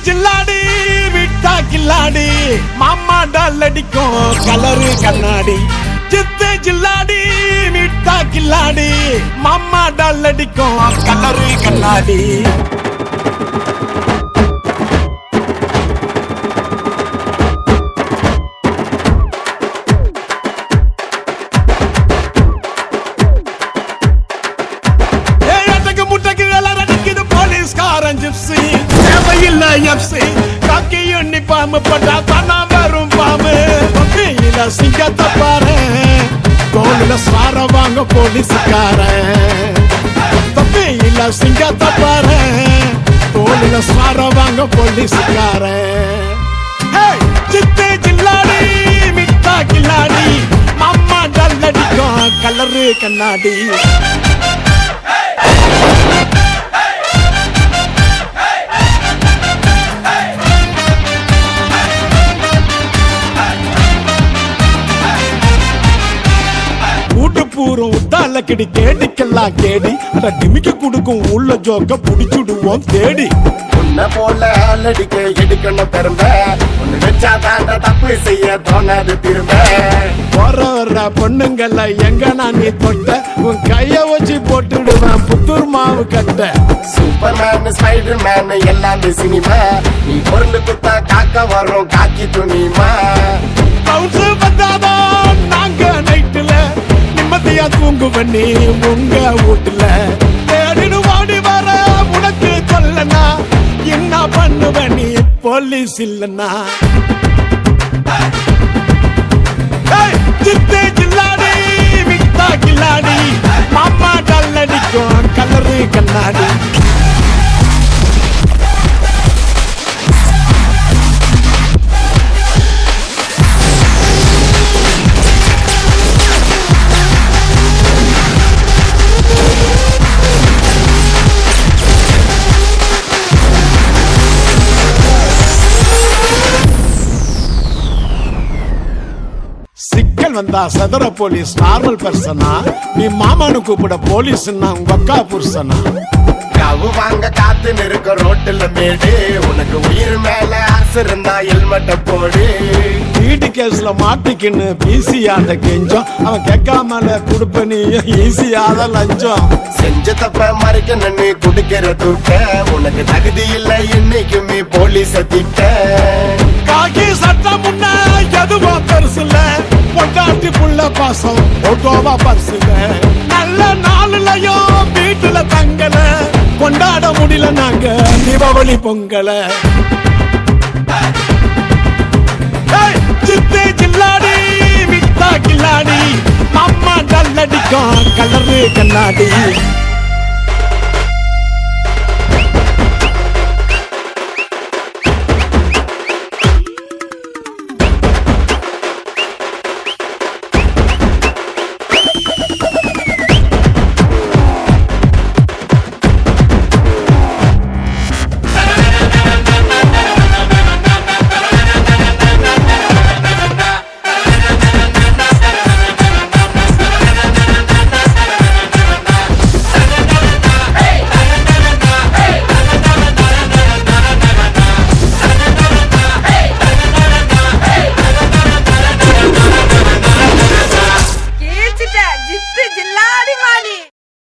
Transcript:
ஜில்லாடி விட்டா கில்லாடி மாமா டால் அடிக்கும் கலரு கண்ணாடி சித்து ஜில்லாடி விட்டா கில்லாடி மாமா டால் அடிக்கும் கலரு கண்ணாடி தேவையில்லை எப்சி காக்கி யூனிஃபார்ம் போட்டா தானா வரும் பாம்பு தொப்பியில சிங்கத்தை பாரு தோளில சார வாங்க போலீஸ்காரன் தொப்பியில சிங்கத்தை பாரு தோளில சார வாங்க போலீஸ்காரன் சித்து ஜில்லாடி மிட்டா கில்லாடி மாமா டால் அடிக்கும் கலரு கண்ணாடி பூரம் உத்தால கிடி கேடிக்கெல்லாம் கேடி அட டிமிக்க குடுக்கும் உள்ள ஜோக்க புடிச்சுடுவோம் தேடி உன்ன போல ஆளடிக்க எடுக்கணும் பெரும்ப ஒண்ணு வச்சா தாண்ட தப்பு செய்ய தோணாது திரும்ப வர பொண்ணுங்கள எங்க நான் நீ தொட்ட உன் கைய வச்சு போட்டுடுவேன் புத்தூர் மாவு கட்ட சூப்பர் மேன் ஸ்பைடர் மேன் எல்லாமே சினிமா நீ பொருள் குத்தா காக்க வரும் காக்கி துணிமா பவுன்ஸ் வந்தாதான் நாங்க நைட்டுல நிம்மதியா தூங்கு பண்ணி உங்க வீட்டுல தேடிடு வாடி வர உனக்கு சொல்லனா என்ன பண்ணுவ நீ போலீஸ் இல்லனா சித்து ஜில்லாடி மிட்டா கில்லாடி மாமா டால் அடிக்கும் கலரு கண்ணாடி சிக்கல் வந்தா சதுர போலீஸ் நார்மல் பர்சனா நீ மாமானு கூப்பிட போலீஸ் உங்க அக்கா புருஷனா கவு வாங்க காத்து நிற்க ரோட்டுல மேடு உனக்கு உயிர் மேல ஆசை இருந்தா ஹெல்மெட்ட போடு வீட்டு கேஸ்ல மாட்டிக்கின்னு பிசியாண்ட கெஞ்சம் அவன் கேட்காமல குடுப்ப நீ ஈஸியாத லஞ்சம் செஞ்ச தப்ப மறைக்க நின்னு குடுக்கிற தூக்க உனக்கு தகுதி இல்லை இன்னைக்குமே போலீஸ திட்ட காக்கி சட்டம் முன்ன எதுவோ பெருசுல பொண்டாட்டி புள்ள பாசம் ஓட்டோவா பரிசுல நல்ல நாளுலயும் வீட்டுல தங்கல கொண்டாட முடியல நாங்க தீபாவளி பொங்கல சித்து ஜில்லாடி மிட்டா கில்லாடி மாமா டால் அடிக்கும் கலரு கண்ணாடி